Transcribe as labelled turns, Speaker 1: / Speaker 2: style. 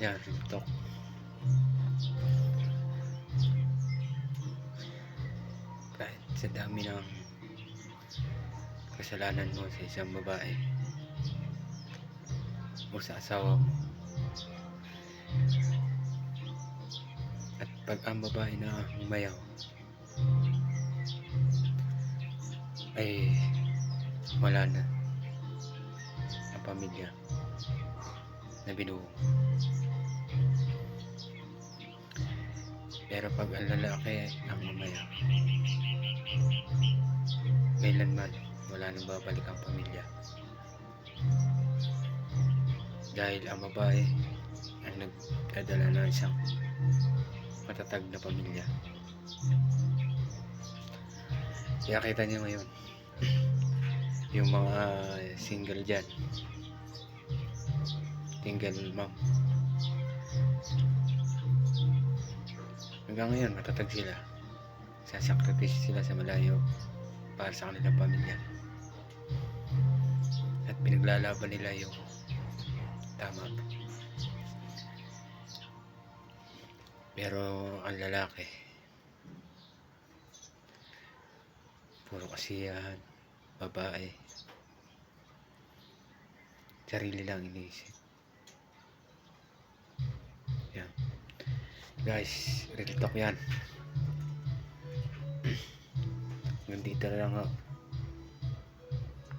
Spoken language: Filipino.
Speaker 1: Yan, TikTok. Kahit sa dami ng kasalanan mo sa isang babae o sa asawa mo, at pag ang babae na umayaw ay wala na ang pamilya na binuo. Pero pag ang lalaki ang umayaw, kailanman wala nang babalik ang pamilya, dahil ang babae ang nagdadala ng isang matatag na pamilya. Kaya kita niyo ngayon yung mga single dyan, single mom, hanggang ngayon matatag sila, sasakripisyo sila sa malayo para sa kanilang pamilya, at pinaglalaban nila yung tama. Pero ang lalaki puro kasiyahan, babae, sarili lang iniisip. Yan guys, real talk yan. Nandito na lang ako.